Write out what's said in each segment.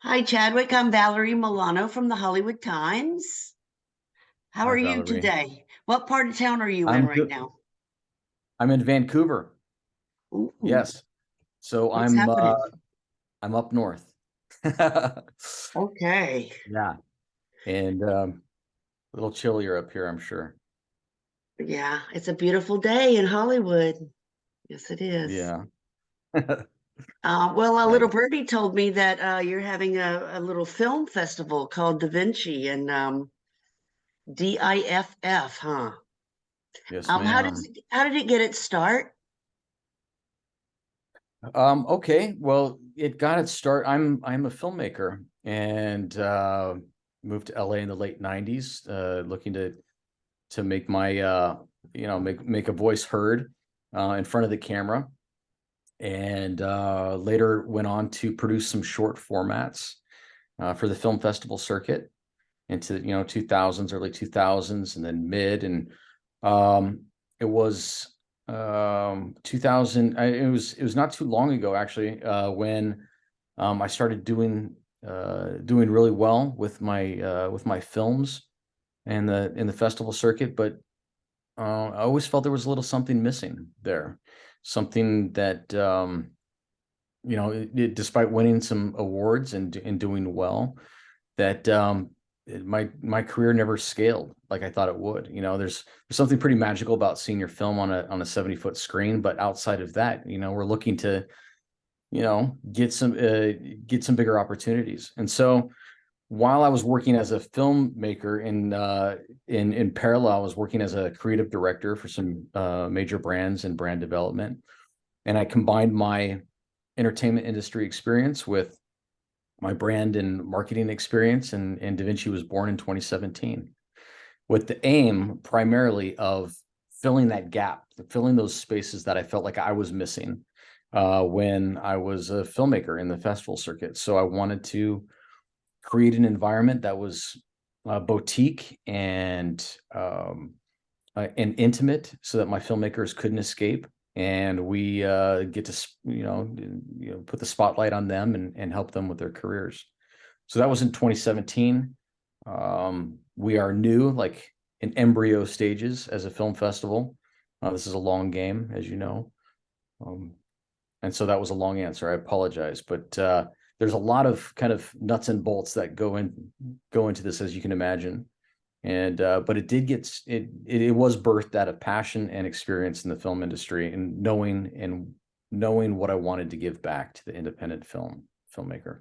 Hi, Chadwick. I'm Valerie Milano from the Hollywood Times. How Hi, are you Valerie. today? What part of town are you in I'm right good. now? I'm in Vancouver. Ooh, Yes. So what's I'm happening? I'm up north. Okay. Yeah. And a little chillier up here, I'm sure. Yeah, it's a beautiful day in Hollywood. Yes, it is. Yeah. Well, a little Nice. birdie told me that you're having a little film festival called Da Vinci and DIFF, huh? Yes, How did ma'am. it get its start? Okay. Well, it got its start. I'm a filmmaker and moved to LA in the late 90s, looking to make my make a voice heard in front of the camera. And later went on to produce some short formats for the film festival circuit into 2000s, early 2000s, and then mid. And it was 2000. It was not too long ago actually when I started doing really well with my films and the in the festival circuit. But I always felt there was a little something missing there, something that despite winning some awards and doing well, that my career never scaled like I thought it would. There's something pretty magical about seeing your film on a 70-foot screen, but outside of that, we're looking to get some bigger opportunities. And so while I was working as a filmmaker in parallel, I was working as a creative director for some major brands and brand development, and I combined my entertainment industry experience with my brand and marketing experience, and Da Vinci was born in 2017 with the aim primarily of filling that gap, filling those spaces that I felt like I was missing when I was a filmmaker in the festival circuit. So I wanted to create an environment that was boutique and intimate, so that my filmmakers couldn't escape, and we get to put the spotlight on them and help them with their careers. So that was in 2017. We are new, like in embryo stages as a film festival. This is a long game, as you know. Um, and so that was a long answer. I apologize, but there's a lot of kind of nuts and bolts that go into this, as you can imagine. And but it was birthed out of passion and experience in the film industry, and knowing what I wanted to give back to the independent filmmaker.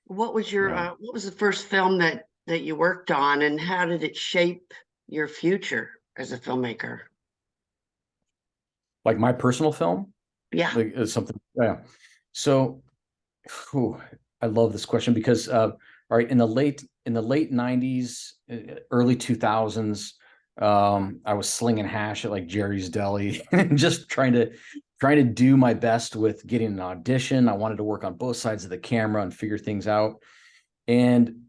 Yeah. What was the first film that you worked on, and how did it shape your future as a filmmaker? Like my personal film, Yeah. like something. Yeah. So, whew, I love this question because all right, in the late 90s, early 2000s, I was slinging hash at like Jerry's Deli and just trying to do my best with getting an audition. I wanted to work on both sides of the camera and figure things out. And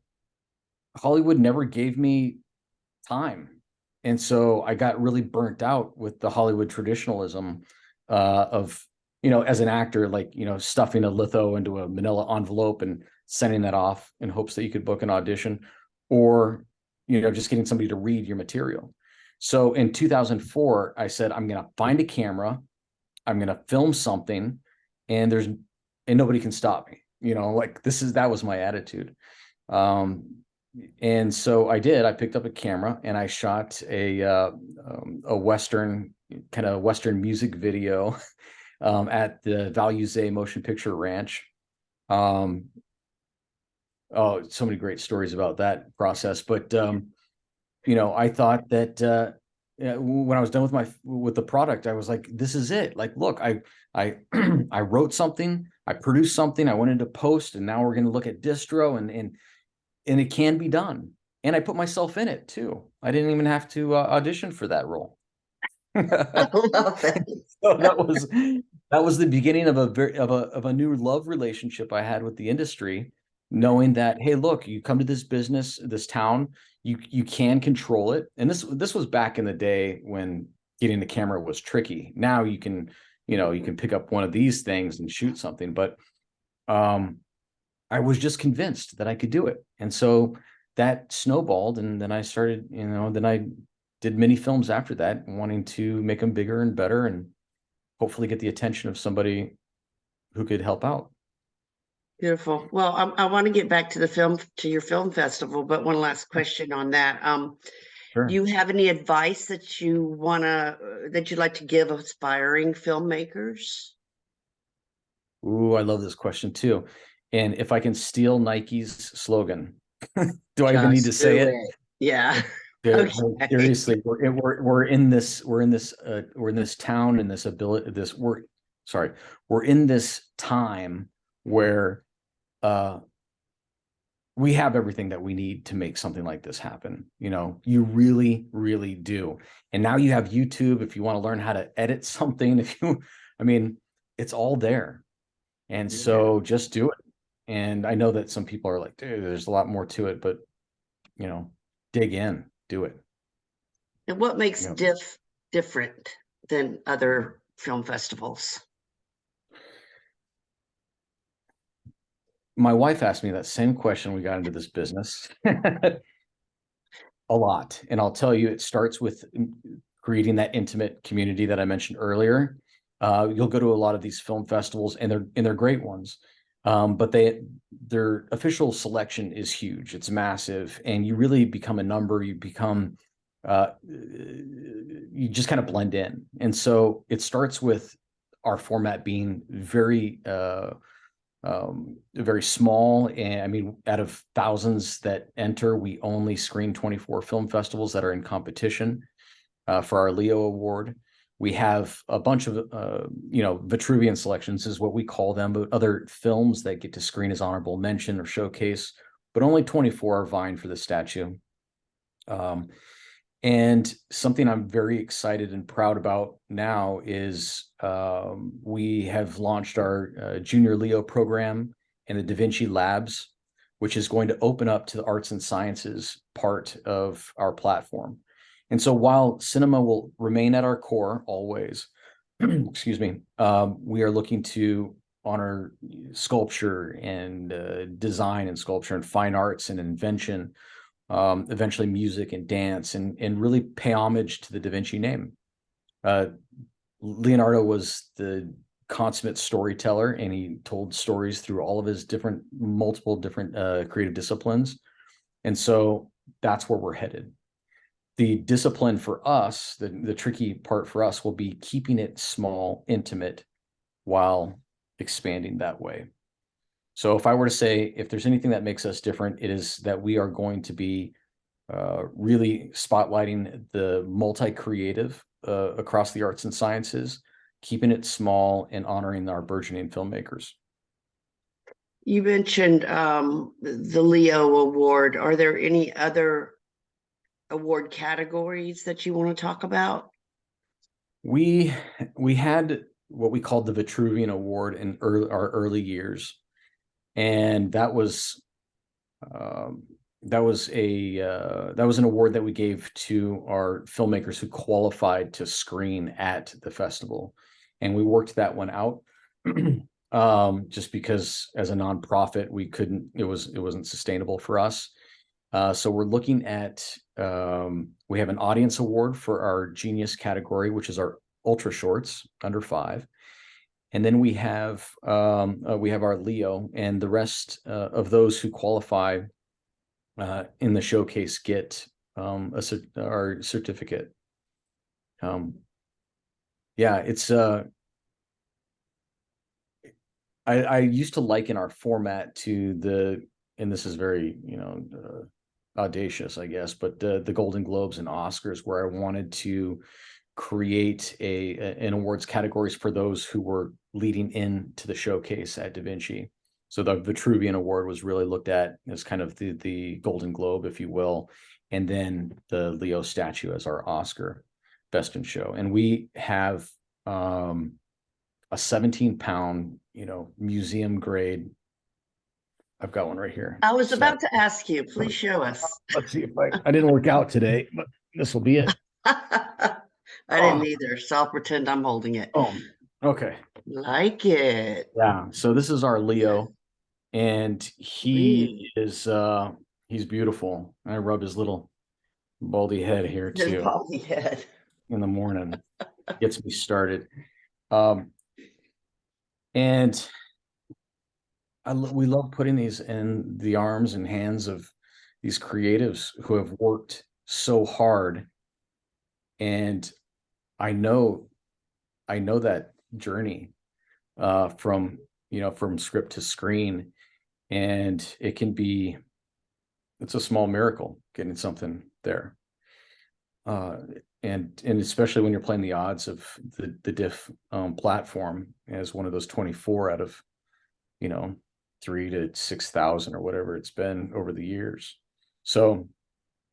Hollywood never gave me time. And so I got really burnt out with the Hollywood traditionalism of, as an actor, like, stuffing a litho into a manila envelope and sending that off in hopes that you could book an audition, or, just getting somebody to read your material. So in 2004, I said, I'm going to find a camera, I'm going to film something, and nobody can stop me. Like that was my attitude. Um, and so I did. I picked up a camera and I shot a Western kind of Western music video at the Valuze Motion Picture Ranch. Um, oh, so many great stories about that process. But I thought that when I was done with the product, I was like, this is it. Like, look, I I wrote something, I produced something, I went into post, and now we're going to look at distro, and it can be done. And I put myself in it too. I didn't even have to audition for that role. I So love it. that was the beginning of a new love relationship I had with the industry, knowing that, hey, look, you come to this business, this town, you can control it. And this was back in the day when getting the camera was tricky. Now you can pick up one of these things and shoot something. But um I was just convinced that I could do it. And so that snowballed. And then I started, then I did many films after that, wanting to make them bigger and better and hopefully get the attention of somebody who could help out. Beautiful. Well, I want to get back to your film festival, but one last question on that. Do Sure. you have any advice that that you'd like to give aspiring filmmakers? Ooh, I love this question too. And if I can steal Nike's slogan, do I even need to Just say do it? it. Yeah. Okay. Seriously, we're in this town, in this ability, we're in this time where we have everything that we need to make something like this happen. You really, really do. And now you have YouTube if you want to learn how to edit something, I mean, it's all there. And Yeah. so just do it. And I know that some people are like, dude, there's a lot more to it, but dig in, do it. And what makes Yeah. different than other film festivals? My wife asked me that same question when we got into this business a lot. And I'll tell you, it starts with creating that intimate community that I mentioned earlier. You'll go to a lot of these film festivals and they're great ones. But their official selection is huge. It's massive, and you really become a number. You just kind of blend in. And so it starts with our format being very small. And I mean, out of thousands that enter, we only screen 24 film festivals that are in competition for our Leo Award. We have a bunch of, Vitruvian selections is what we call them, but other films that get to screen as honorable mention or showcase, but only 24 are vying for the statue. And something I'm very excited and proud about now is we have launched our Junior Leo program in the Da Vinci Labs, which is going to open up to the arts and sciences part of our platform. And so while cinema will remain at our core always, excuse me, we are looking to honor sculpture and design and sculpture and fine arts and invention, eventually music and dance, and really pay homage to the Da Vinci name. Leonardo was the consummate storyteller, and he told stories through all of his multiple different creative disciplines. And so that's where we're headed. The discipline for us, the tricky part for us, will be keeping it small, intimate, while expanding that way. So if I were to say, if there's anything that makes us different, it is that we are going to be really spotlighting the multi-creative across the arts and sciences, keeping it small and honoring our burgeoning filmmakers. You mentioned the Leo Award. Are there any other award categories that you want to talk about? We had what we called the Vitruvian Award in our early years, and that was an award that we gave to our filmmakers who qualified to screen at the festival, and we worked that one out. Just because as a nonprofit it wasn't sustainable for us. So we're looking at, we have an audience award for our genius category, which is our ultra shorts under 5. And then we have our Leo, and the rest of those who qualify in the showcase get our certificate. It's I used to liken our format to and this is very audacious, I guess, but the Golden Globes and Oscars, where I wanted to create an awards categories for those who were leading into the showcase at Da Vinci. So the Vitruvian Award was really looked at as kind of the Golden Globe, if you will, and then the Leo statue as our Oscar Best in Show. And we have a 17-pound, museum grade. I've got one right here. I was about to ask you, please show us. Let's see if I didn't work out today, but this will be it. I didn't either, so I'll pretend I'm holding it. Oh, okay. Like it. Yeah. So this is our Leo. and he Really? is he's beautiful. I rub his little baldy head here His too bald head. in the morning. Gets me started. Um, and we love putting these in the arms and hands of these creatives who have worked so hard. And I know, I know that journey from, from script to screen, and it can be, it's a small miracle getting something there. Uh, and especially when you're playing the odds of the diff platform as one of those 24 out of, you know, 3 to 6,000 or whatever it's been over the years. So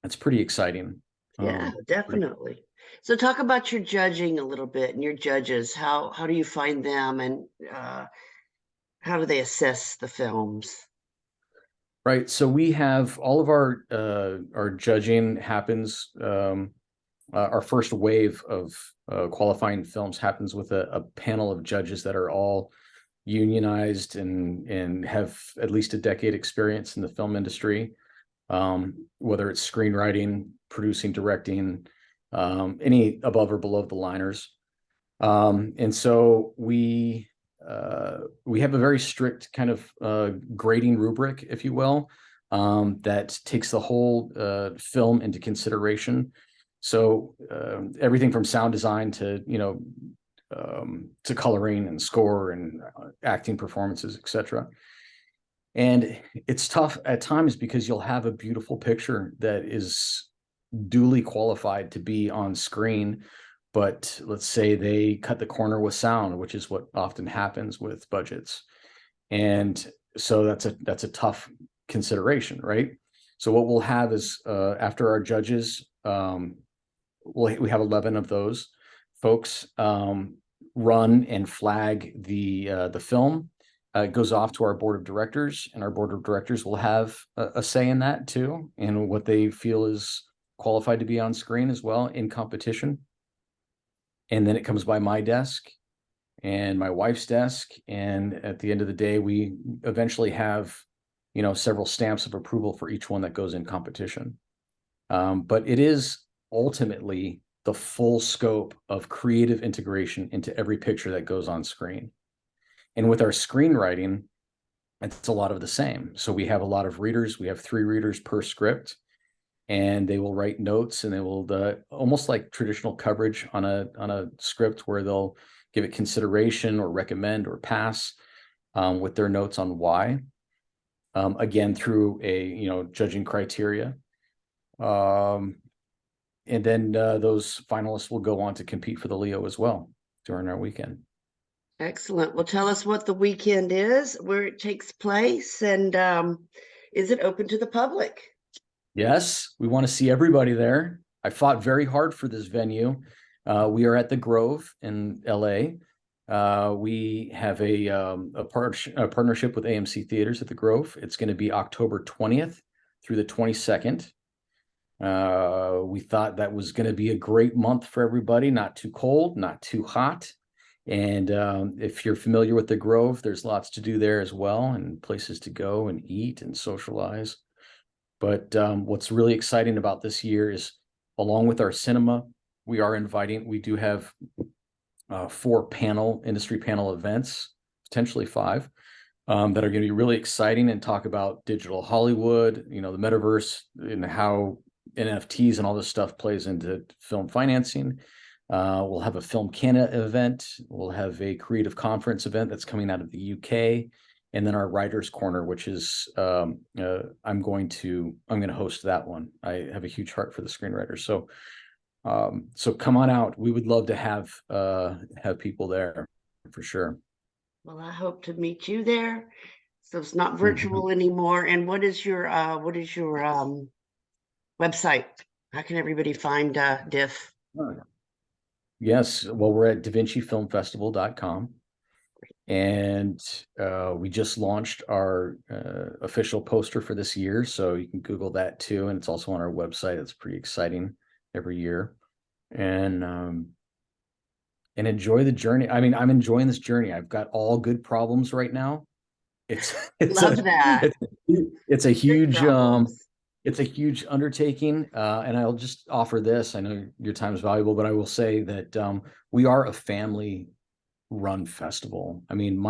it's pretty exciting. Yeah, Pretty- definitely. So talk about your judging a little bit and your judges. How do you find them, and how do they assess the films? right. So we have all of our judging happens. Our first wave of qualifying films happens with a panel of judges that are all unionized and have at least a decade experience in the film industry, whether it's screenwriting, producing, directing, any above or below the liners. And so we have a very strict kind of grading rubric, if you will, that takes the whole film into consideration. So everything from sound design to to coloring and score and acting performances, etc. And it's tough at times because you'll have a beautiful picture that is duly qualified to be on screen, but let's say they cut the corner with sound, which is what often happens with budgets. And so that's a tough consideration, right? So what we'll have is after our judges, we have 11 of those folks run and flag the film. It goes off to our board of directors, and our board of directors will have a say in that too, and what they feel is qualified to be on screen as well in competition. And then it comes by my desk and my wife's desk, and at the end of the day, we eventually have several stamps of approval for each one that goes in competition. But it is ultimately the full scope of creative integration into every picture that goes on screen. And with our screenwriting, it's a lot of the same. So we have a lot of readers. We have 3 readers per script, and they will write notes, and they will almost like traditional coverage on a script where they'll give it consideration or recommend or pass with their notes on why. Again, through a judging criteria. And then those finalists will go on to compete for the Leo as well during our weekend. Excellent. Well, tell us what the weekend is, where it takes place, and is it open to the public? Yes, we want to see everybody there. I fought very hard for this venue. We are at the Grove in LA. We have a partnership with AMC Theaters at the Grove. It's going to be October 20th through the 22nd. We thought that was going to be a great month for everybody, not too cold, not too hot. And if you're familiar with the Grove, there's lots to do there as well, and places to go and eat and socialize. But what's really exciting about this year is, along with our cinema, we do have 4 industry panel events, potentially 5, that are going to be really exciting and talk about digital Hollywood, the metaverse, and how NFTs and all this stuff plays into film financing. We'll have a Film Canada event. We'll have a creative conference event that's coming out of the UK, and then our Writers Corner, which is I'm going to host that one. I have a huge heart for the screenwriters, so come on out. We would love to have people there for sure. Well, I hope to meet you there. So it's not virtual anymore. And what is your website? How can everybody find Diff? Yes, well, we're at davincifilmfestival.com, and we just launched our official poster for this year, so you can Google that too, and it's also on our website. It's pretty exciting every year, and enjoy the journey. I mean, I'm enjoying this journey. I've got all good problems right now, It's Love that. it's a Big huge problems. it's a huge undertaking, and I'll just offer this. I know your time is valuable, but I will say that we are a family run festival. I mean,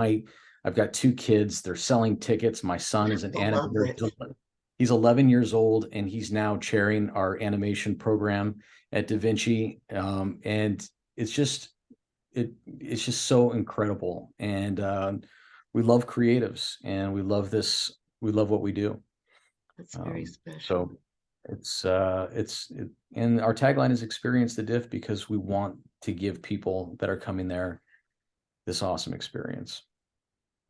I've got two kids. They're selling tickets. My son is an I love animator. it. He's 11 years old, and he's now chairing our animation program at Da Vinci. And it's just it's just so incredible. And we love creatives, and we love this. We love what we do. That's very special. So and our tagline is experience the diff, because we want to give people that are coming there this awesome experience.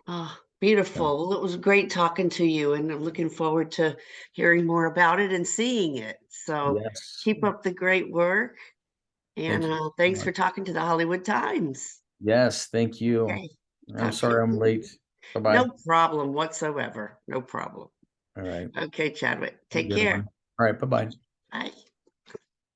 Ah, So, beautiful. Well, it was great talking to you, and I'm looking forward to hearing more about it and seeing it. So yes, keep up the great work, and thank you so thanks much. for talking to the Hollywood Times. Yes, thank you. Okay, I'm talk to you sorry I'm soon. late. Bye-bye. No problem whatsoever. No problem. All right. Okay, Chadwick, Have a take good care. one. All right, bye-bye. Bye.